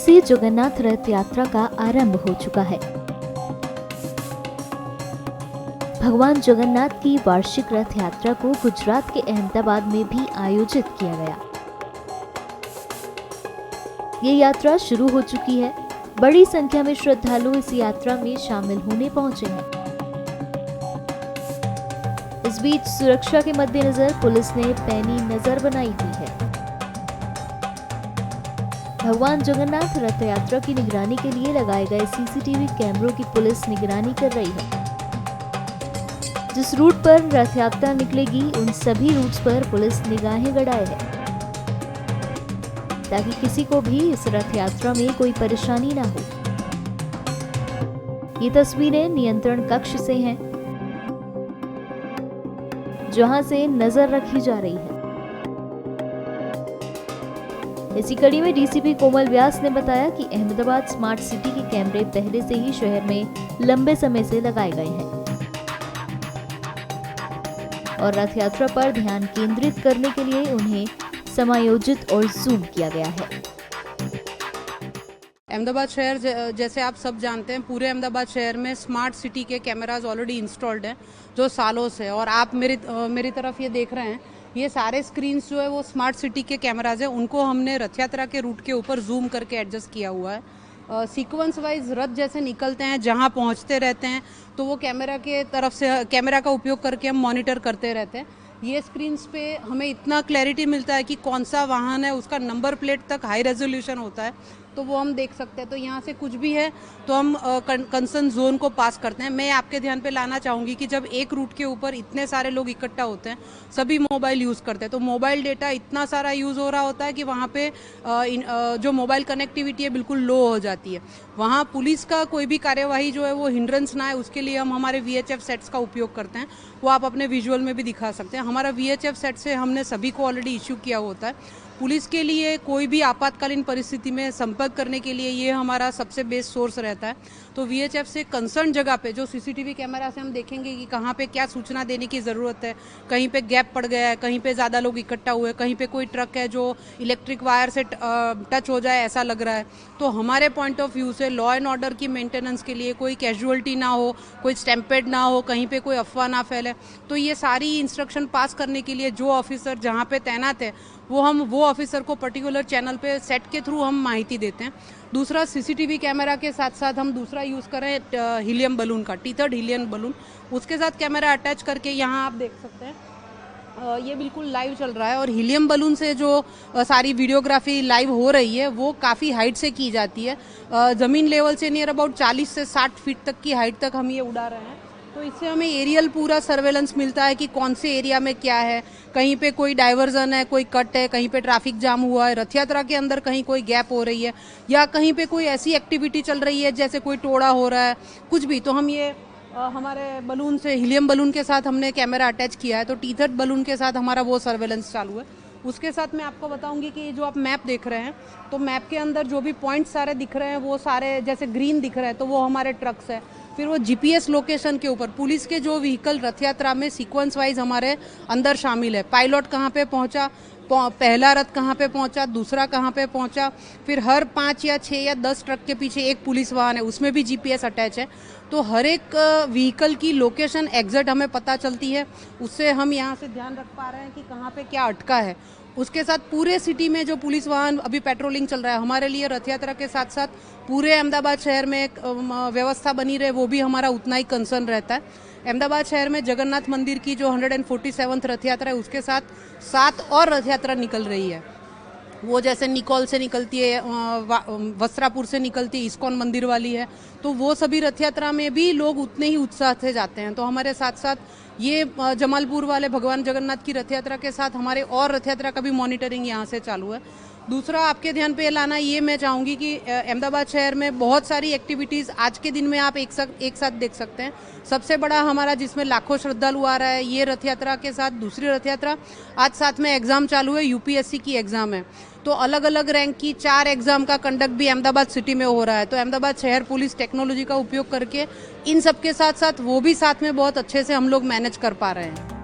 से जगन्नाथ रथ यात्रा का आरंभ हो चुका है। भगवान जगन्नाथ की वार्षिक रथ यात्रा को गुजरात के अहमदाबाद में भी आयोजित किया गया। ये यात्रा शुरू हो चुकी है। बड़ी संख्या में श्रद्धालु इस यात्रा में शामिल होने पहुंचे हैं। इस बीच सुरक्षा के मद्देनजर पुलिस ने पैनी नजर बनाई हुई है। भगवान जगन्नाथ रथ यात्रा की निगरानी के लिए लगाए गए सीसीटीवी कैमरों की पुलिस निगरानी कर रही है। जिस रूट पर रथ यात्रा निकलेगी उन सभी रूट्स पर पुलिस निगाहें गड़ाए है ताकि किसी को भी इस रथ यात्रा में कोई परेशानी ना हो। ये तस्वीरें नियंत्रण कक्ष से हैं, जहां से नजर रखी जा रही है। इसी कड़ी में डीसीपी कोमल व्यास ने बताया कि अहमदाबाद स्मार्ट सिटी के कैमरे पहले से ही शहर में लंबे समय से लगाए गए हैं और रथ यात्रा पर ध्यान केंद्रित करने के लिए उन्हें समायोजित और जूम किया गया है। अहमदाबाद शहर जैसे आप सब जानते हैं, पूरे अहमदाबाद शहर में स्मार्ट सिटी के कैमराज ऑलरेडी इंस्टॉल्ड हैं जो सालों से, और आप मेरी तरफ ये देख रहे हैं, ये सारे स्क्रीन्स जो है वो स्मार्ट सिटी के कैमराज हैं। उनको हमने रथ यात्रा के रूट के ऊपर जूम करके एडजस्ट किया हुआ है। सीक्वेंस वाइज रथ जैसे निकलते हैं, जहां पहुंचते रहते हैं, तो वो कैमरा के तरफ से कैमरा का उपयोग करके हम मॉनिटर करते रहते हैं। ये स्क्रीन्स पे हमें इतना क्लैरिटी मिलता है कि कौन सा वाहन है, उसका नंबर प्लेट तक हाई रेजोल्यूशन होता है, तो वो हम देख सकते हैं। तो यहाँ से कुछ भी है तो हम कंसर्न जोन को पास करते हैं। मैं आपके ध्यान पे लाना चाहूँगी कि जब एक रूट के ऊपर इतने सारे लोग इकट्ठा होते हैं, सभी मोबाइल यूज़ करते हैं, तो मोबाइल डेटा इतना सारा यूज़ हो रहा होता है कि वहाँ पे जो मोबाइल कनेक्टिविटी है बिल्कुल लो हो जाती है। वहाँ पुलिस का कोई भी कार्यवाही जो है वो हिंड्रेंस ना है, उसके लिए हम हमारे VHF सेट्स का उपयोग करते हैं। वो आप अपने विजुअल में भी दिखा सकते हैं। हमारा VHF सेट से हमने सभी को ऑलरेडी इश्यू किया होता है। पुलिस के लिए कोई भी आपातकालीन परिस्थिति में संपर्क करने के लिए ये हमारा सबसे बेस्ट सोर्स रहता है। तो VHF से कंसर्न जगह पे जो सीसीटीवी कैमरा से हम देखेंगे कि कहाँ पे क्या सूचना देने की ज़रूरत है, कहीं पे गैप पड़ गया है, कहीं पे ज़्यादा लोग इकट्ठा हुए, कहीं पे कोई ट्रक है जो इलेक्ट्रिक वायर से टच हो जाए ऐसा लग रहा है, तो हमारे पॉइंट ऑफ व्यू से लॉ एंड ऑर्डर की मेंटेनेंस के लिए कोई कैजुअलिटी ना हो, कोई स्टैम्पेड ना हो, कहीं पे कोई अफवाह ना फैले, तो ये सारी इंस्ट्रक्शन पास करने के लिए जो ऑफिसर जहाँ पे तैनात है वो ऑफिसर को पर्टिकुलर चैनल पे सेट के थ्रू हम माहिती देते हैं। दूसरा, सीसीटीवी कैमरा के साथ साथ हम दूसरा यूज़ करें हीलियम बलून का, टीथर्ड हीलियम बलून, उसके साथ कैमरा अटैच करके यहाँ आप देख सकते हैं ये बिल्कुल लाइव चल रहा है। और हीलियम बलून से जो सारी वीडियोग्राफी लाइव हो रही है वो काफ़ी हाइट से की जाती है। ज़मीन लेवल से नियर अबाउट 40 से 60 फीट तक की हाइट तक हम ये उड़ा रहे हैं। तो इससे हमें एरियल पूरा सर्वेलेंस मिलता है कि कौन से एरिया में क्या है, कहीं पे कोई डाइवर्जन है, कोई कट है, कहीं पे ट्रैफिक जाम हुआ है, रथ यात्रा के अंदर कहीं कोई गैप हो रही है, या कहीं पे कोई ऐसी एक्टिविटी चल रही है जैसे कोई टोड़ा हो रहा है, कुछ भी, तो हम ये हमारे बलून से, हीलियम बलून के साथ हमने कैमरा अटैच किया है, तो टीथर्ड बलून के साथ हमारा वो सर्वेलेंस चालू है। उसके साथ मैं आपको बताऊंगी कि जो आप मैप देख रहे हैं, तो मैप के अंदर जो भी पॉइंट सारे दिख रहे हैं वो सारे जैसे ग्रीन दिख रहे हैं तो वो हमारे ट्रक्स है। फिर वो GPS लोकेशन के ऊपर पुलिस के जो व्हीकल रथ यात्रा में सीक्वेंस वाइज हमारे अंदर शामिल है, पायलट कहाँ पे पहुँचा, पहला रथ कहाँ पे पहुँचा, दूसरा कहाँ पे पहुँचा, फिर हर 5 या 6 या 10 ट्रक के पीछे एक पुलिस वाहन है, उसमें भी GPS अटैच है। तो हर एक व्हीकल की लोकेशन एग्जैक्ट हमें पता चलती है, उससे हम यहाँ से ध्यान रख पा रहे हैं कि कहाँ पे क्या अटका है। उसके साथ पूरे सिटी में जो पुलिस वाहन अभी पेट्रोलिंग चल रहा है, हमारे लिए रथ यात्रा के साथ साथ पूरे अहमदाबाद शहर में एक व्यवस्था बनी रहे, वो भी हमारा उतना ही कंसर्न रहता है। अहमदाबाद शहर में जगन्नाथ मंदिर की जो 147th रथ यात्रा है उसके साथ 7 और रथ यात्रा निकल रही है। वो जैसे निकोल से निकलती है, वस्त्रापुर से निकलती है, इस्कॉन मंदिर वाली है, तो वो सभी रथ यात्रा में भी लोग उतने ही उत्साह से जाते हैं। तो हमारे साथ साथ ये जमालपुर वाले भगवान जगन्नाथ की रथ यात्रा के साथ हमारे और रथ यात्रा का भी मॉनिटरिंग यहाँ से चालू है। दूसरा, आपके ध्यान पे लाना ये मैं चाहूँगी कि अहमदाबाद शहर में बहुत सारी एक्टिविटीज़ आज के दिन में आप एक साथ देख सकते हैं। सबसे बड़ा हमारा जिसमें लाखों श्रद्धालु आ रहा है, ये रथ यात्रा के साथ दूसरी रथ यात्रा, आज साथ में एग्ज़ाम चालू है, UPSC की एग्ज़ाम है, तो अलग अलग रैंक की 4 एग्ज़ाम का कंडक्ट भी अहमदाबाद सिटी में हो रहा है। तो अहमदाबाद शहर पुलिस टेक्नोलॉजी का उपयोग करके इन सब के साथ साथ वो भी साथ में बहुत अच्छे से हम लोग मैनेज कर पा रहे हैं।